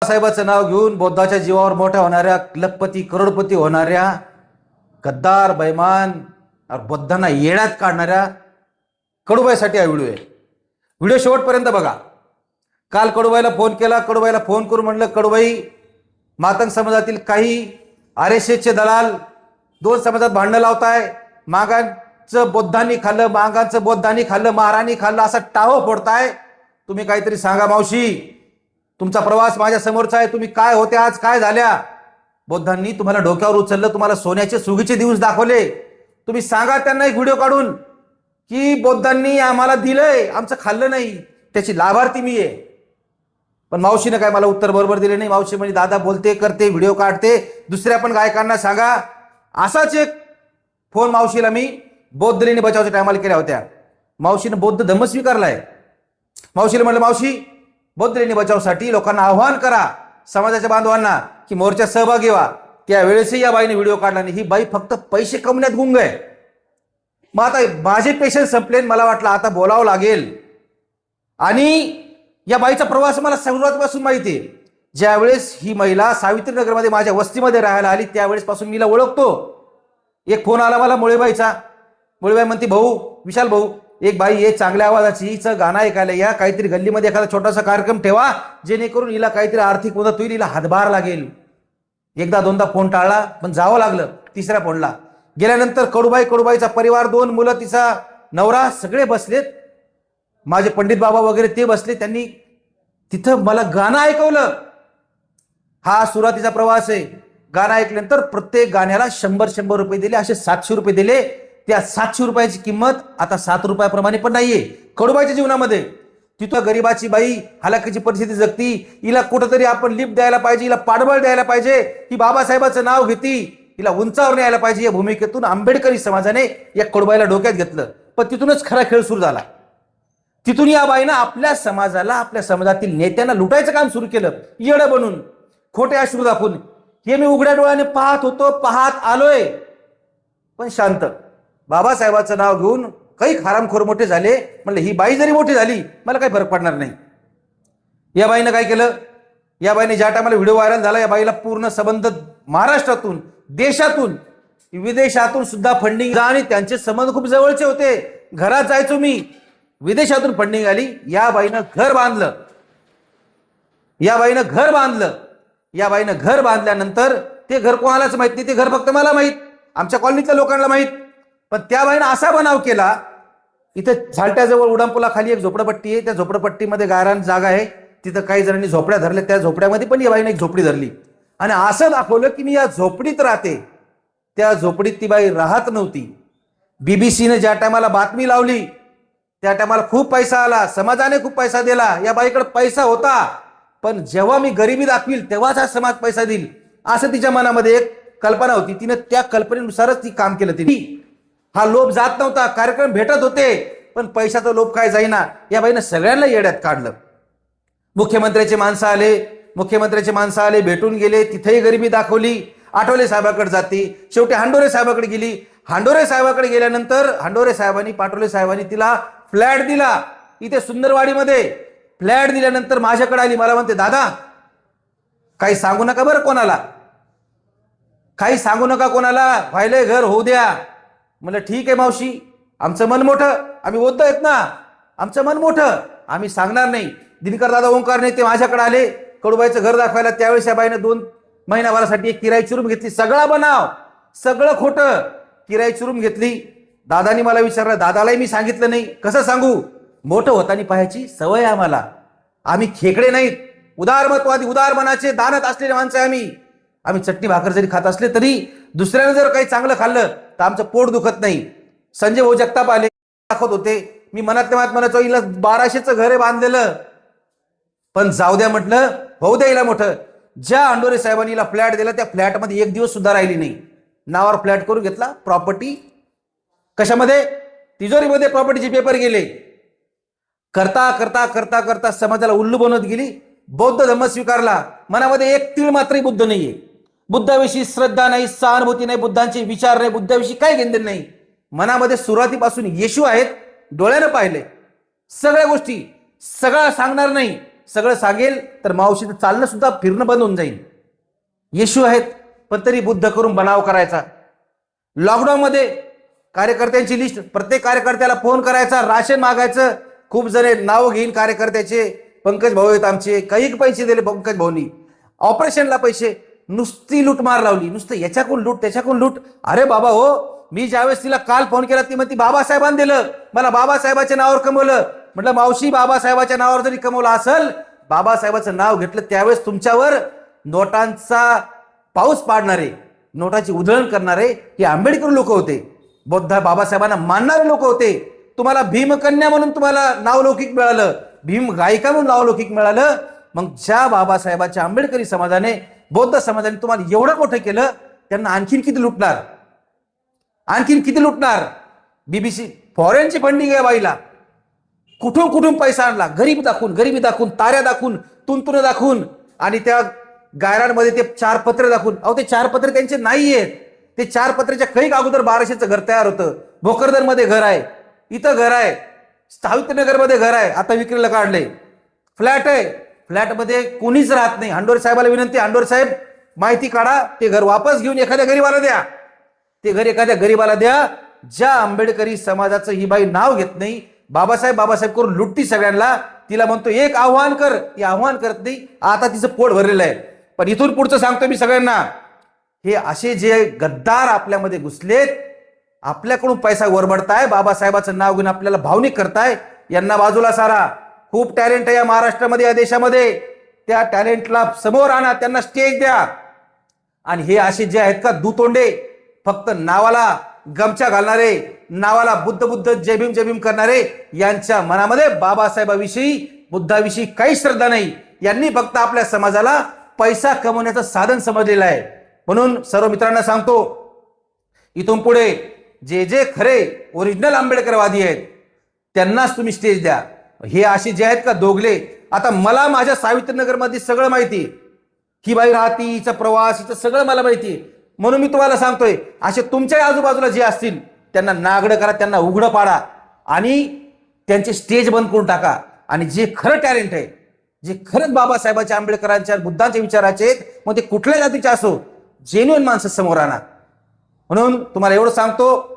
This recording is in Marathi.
बाबासाहेबांचं नाव घेऊन बौद्धाच्या जीवावर मोठ्या होणाऱ्या, लखपती करोडपती होणाऱ्या, गद्दार बैमान बौद्धांना येण्यात काढणाऱ्या कडूबाईसाठी हा व्हिडिओ आहे. व्हिडिओ शेवटपर्यंत बघा. काल कडूबाईला फोन केला. कडूबाईला फोन करून म्हणलं, कडूबाई, मातंग समाजातील काही RSSचे दलाल दोन समाजात भांडणं लावताय. मागांचं बौद्धांनी खाल्लं, मागांचं बौद्धांनी खाल्लं, महाराणी खाल्लं, असा टाहो फोडताय. तुम्ही काहीतरी सांगा मावशी. तुमचा प्रवास माझ्या समोरचा आहे. तुम्ही काय होते आज, काय झाल्या? बौद्धांनी तुम्हाला डोक्यावर उचललं, तुम्हाला सोन्याचे सुगीचे दिवस दाखवले. तुम्ही सांगा त्यांना एक व्हिडिओ काढून की बौद्धांनी आम्हाला दिलंय, आमचं खाल्लं नाही, त्याची लाभार्थी मी आहे. पण मावशीने काय मला उत्तर बरोबर दिले नाही. मावशी म्हणजे दादा बोलते, करते, व्हिडिओ काढते, दुसऱ्या पण गायकांना सांगा. असाच एक फोन मावशीला मी बौद्ध लेणी बचावच्या टायमाला केल्या होत्या. मावशीने बौद्ध धम्म स्वीकारलाय. मावशीला म्हणलं, मावशी, बौद्ध लेणी बचावसाठी लोकांना आव्हान करा, समाजाच्या बांधवांना, की मोर्चात सहभागी व्हा. त्यावेळेसही या बाईने व्हिडिओ काढला नाही. ही बाई फक्त पैसे कमवण्यात गुंग आहे. मग आता माझे पेशन्स संपले. मला वाटलं आता बोलावं लागेल. आणि या बाईचा प्रवास मला सुरुवातीपासून माहिती आहे. ज्यावेळेस ही महिला सावित्रीनगरमध्ये माझ्या वस्तीमध्ये राहायला आली त्यावेळेस पासून मी ओळखतो. एक फोन आला मला मुळेबाईचा. मुळेबाई म्हणते, भाऊ, विशाल भाऊ, एक बाई आहे चांगल्या आवाजाची, हिचं गाणं ऐकायला या, काहीतरी गल्लीमध्ये एखादा छोटासा कार्यक्रम ठेवा जेणेकरून हिला काहीतरी आर्थिक मदत होईल, हिला हातभार लागेल. एकदा दोनदा फोन टाळला, पण जावं लागलं. तिसऱ्या फोनला गेल्यानंतर कडूबाईचा परिवार, 2 मुलं, तिचा नवरा, सगळे बसलेत. माझे पंडित बाबा वगैरे ते बसले. त्यांनी तिथं मला गाणं ऐकवलं. हा सुरुवातीचा प्रवास आहे. गाणं ऐकल्यानंतर प्रत्येक गाण्याला 100 रुपये दिले, असे 700 रुपये दिले. त्या 700 रुपयाची किंमत आता 7 रुपयाप्रमाणे पण नाहीये कडूबाईच्या जीवनामध्ये. तिथं गरीबाची बाई हलाखीची परिस्थिती जगती, हिला कुठंतरी आपण लिफ्ट द्यायला पाहिजे, हिला पाठबळ द्यायला पाहिजे, ही बाबासाहेबांचं नाव घेती, हिला उंचावर न्यायला पाहिजे. या भूमिकेतून आंबेडकरी समाजाने या कडूबाईला डोक्यात घेतलं. पण तिथूनच खरा खेळ सुरू झाला. तिथून या बाईनं आपल्या समाजाला, आपल्या समाजातील नेत्यांना लुटायचं काम सुरू केलं, येडं बनून, खोटे अश्रू दाखवून. हे मी उघड्या डोळ्याने पाहत होतो, पाहत आलोय. पण शांत. बाबासाहेबांचं नाव घेऊन काही खारामखोर मोठे झाले. म्हणलं, ही बाई जरी मोठी झाली मला काही फरक पडणार नाही. या बाईनं काय केलं? या बाईने ज्या टायमाला व्हिडिओ व्हायरल झाला, या बाईला पूर्ण संबंध महाराष्ट्रातून, देशातून, विदेशातून सुद्धा फंडिंग, आणि त्यांचे संबंध खूप जवळचे होते. घरात जायचो मी, विदेशातून फंडिंग आली. या बाईनं घर बांधलं. या बाईनं घर बांधल्यानंतर ते घर कोणालाच माहित नाही. ते घर फक्त मला माहित, आमच्या कॉलनीतल्या लोकांना माहित. पण त्या बाईनं असा बनाव केला, इथे झालट्याजवळ उडानपुलाखाली एक झोपडपट्टी आहे. त्या झोपडपट्टीमध्ये गायरान जागा आहे. तिथं काही जणांनी झोपड्या धरल्या. त्या झोपड्यामध्ये पण या बाईने एक झोपडी धरली आणि असं दाखवलं की मी या झोपडीत राहते. त्या झोपडीत ती बाई राहत नव्हती. BBCने ज्या टायमाला बातमी लावली त्या टायमाला खूप पैसा आला, समाजाने खूप पैसा दिला. या बाईकडे पैसा होता, पण जेव्हा मी गरिबी दाखवील तेव्हाच हा समाज पैसा देईल, असं तिच्या मनामध्ये एक कल्पना होती. तिने त्या कल्पनेनुसारच ती काम केलं. तिने हा लोभ जात नव्हता. कार्यक्रम भेटत होते, पण पैशाचा लोभ काय जाईना. या बाईनं सगळ्यांना येड्यात काढलं. मुख्यमंत्र्याचे माणसं आले, भेटून गेले. तिथेही गरिबी दाखवली. आठवले साहेबाकडे जाते, शेवटी हांडोरे साहेबाकडे गेली. हांडोरे साहेबाकडे गेल्यानंतर हांडोरे साहेबांनी, पाटोले साहेबांनी तिला फ्लॅट दिला. इथे सुंदरवाडीमध्ये फ्लॅट दिल्यानंतर माझ्याकडे आली. मला म्हणते, दादा, काही सांगू नका बरं कोणाला, काही सांगू नका कोणाला, व्हायलंय घर होऊ द्या. म्हणलं, ठीक आहे मावशी, आमचं मन मोठं, आम्ही बौद्ध आहेत ना, आमचं मन मोठं, आम्ही सांगणार नाही. दिनकर दादा, ओंकार नाही, ते माझ्याकडे आले कडूबाईचं घर दाखवायला. त्यावेळेस या बाईनं 2 महिनाभरासाठी एक किरायची रूम घेतली. सगळा बनाव, सगळं खोटं. किरायची रूम घेतली. दादानी मला विचारलं, दादालाही मी सांगितलं नाही. कसं सांगू? मोठं होताना पाहायची सवय आम्हाला. आम्ही खेकडे नाहीत, उदारमतवादी, उदार मनाचे, दानत असलेले माणसं आहे आम्ही चटणी भाकर जरी खात असले तरी दुसऱ्यानं जर काही चांगलं खाल्लं तर आमचं पोट दुखत नाही. संजय भाऊ जगताप आले, दाखवत होते. मी मनातल्या मनात म्हणायचो, हिला 1200चं घर आहे बांधलेलं, पण जाऊ द्या म्हटलं, होऊ द्या हिला मोठं. ज्या हांडोरे साहेबांनी हिला फ्लॅट दिला, त्या फ्लॅटमध्ये एक दिवस सुद्धा राहिली नाही. नावावर फ्लॅट करून घेतला. प्रॉपर्टी कशामध्ये? तिजोरीमध्ये प्रॉपर्टीचे पेपर गेले. करता करता करता करता समाजाला उल्लू बनवत गेली. बौद्ध धर्म स्वीकारला. मनामध्ये एक तीळ मात्रही बुद्ध नाहीये. बुद्धाविषयी श्रद्धा नाही, सहानुभूती नाही, बुद्धांचे विचार नाही, बुद्धाविषयी काही घेणं नाही. मनामध्ये सुरुवातीपासून येशू आहेत, डोळ्यानं पाहिले सगळ्या गोष्टी, सगळं सांगणार नाही, सगळं सांगेल तर मावशीचं चालणं सुद्धा फिरणं बंद होऊन जाईल. येशू आहेत पण तरी बुद्ध करून बनाव करायचा. लॉकडाऊन मध्ये कार्यकर्त्यांची लिस्ट, प्रत्येक कार्यकर्त्याला फोन करायचा, राशन मागायचं. खूप जण नाव घेईन कार्यकर्त्याचे, पंकज भाऊ आहेत आमचे, काही पैसे दिले पंकज भाऊनी, ऑपरेशनला पैसे, नुसती लूटमार लावली, नुसतं याच्याकडून लूट त्याच्याकडून लूट. अरे बाबा हो, मी ज्यावेळेस तिला काल फोन केला ती म्हणती बाबासाहेबांनी दिलं, मला बाबासाहेबाच्या नावावर कमवलं. म्हटलं मावशी, बाबासाहेबाच्या नावावर जरी कमवलं असेल, बाबासाहेबाचं नाव घेतलं त्यावेळेस तुमच्यावर नोटांचा पाऊस पाडणारे, नोटाची उधळण करणारे हे आंबेडकर लोक होते, बुद्ध बाबासाहेबांना मानणारे लोक होते. तुम्हाला भीमकन्या म्हणून तुम्हाला नावलौकिक मिळालं, भीम गायिका म्हणून नावलौकिक मिळालं. मग ज्या बाबासाहेबाच्या आंबेडकरी समाजाने, बौद्ध समाजाने तुम्हाला एवढं मोठं केलं, त्यांना आणखीन किती लुटणार, आणखीन किती लुटणार. बीबीसी फॉरेनची फंडिंग आहे बाईला, कुठून कुठून पैसा आणला, गरिबी दाखवून, ताऱ्या दाखवून, तुंतुन दाखवून, आणि त्या गायरांमध्ये ते 4 पत्र दाखवून. अहो ते 4 पत्र त्यांचे नाही आहेत. ते 4 पत्राच्या कैक अगोदर 1200चं घर तयार होतं. भोकरदन मध्ये घर आहे, इथं घर आहे, सावित्रीनगर मध्ये घर आहे, आता विक्रीला काढले. फ्लॅट आहे, फ्लॅटमध्ये कोणीच राहत नाही. हांडोरे साहेबाला विनंती, हांडोरे साहेब माहिती काढा, ते घर वापस घेऊन एखाद्या गरीबाला द्या, ते घर एखाद्या गरीबाला द्या. ज्या आंबेडकरी समाजाचं ही बाई नाव घेत नाही, बाबासाहेब बाबासाहेब करून लुटती सगळ्यांना, तिला म्हणतो एक आव्हान कर, ती आव्हान करत नाही. आता तिचं पोट भरलेलं आहे. पण इथून पुढचं सांगतो मी सगळ्यांना, हे असे जे गद्दार आपल्यामध्ये घुसलेत, आपल्याकडून पैसा वरबडताय, बाबासाहेबाचं नाव घेऊन आपल्याला भावनिक करताय, यांना बाजूला सारा. खूप टॅलेंट आहे या महाराष्ट्रामध्ये, या देशामध्ये. त्या टॅलेंटला समोर आणा, त्यांना स्टेज द्या. आणि हे असे जे आहेत का दुतोंडे, फक्त नावाला गमछा घालणारे, नावाला बुद्ध बुद्ध जय भीम करणारे, यांच्या मनामध्ये बाबासाहेबाविषयी, बुद्धाविषयी काही श्रद्धा नाही. यांनी फक्त आपल्या समाजाला पैसा कमवण्याचं साधन समजलेलं आहे. म्हणून सर्व मित्रांना सांगतो, इथून पुढे जे जे खरे ओरिजिनल आंबेडकरवादी आहेत त्यांनाच तुम्ही स्टेज द्या. हे असे जे आहेत का दोघले, आता मला माझ्या सावित्रीनगर मध्ये सगळं माहिती, ही बाई राहती, हिचा प्रवास, हिचं सगळं मला माहिती. म्हणून मी तुम्हाला सांगतोय, असे तुमच्या आजूबाजूला जे असतील त्यांना नागडं करा, त्यांना उघडं पाडा आणि त्यांचे स्टेज बंद करून टाका. आणि जे खरं टॅलेंट आहे, जे खरंच बाबासाहेबांच्या, आंबेडकरांच्या, बुद्धांच्या विचाराचे आहेत, मग ते कुठल्या जातीचे असो, जेन्युइन माणसं समोर आणा. म्हणून तुम्हाला एवढं सांगतो,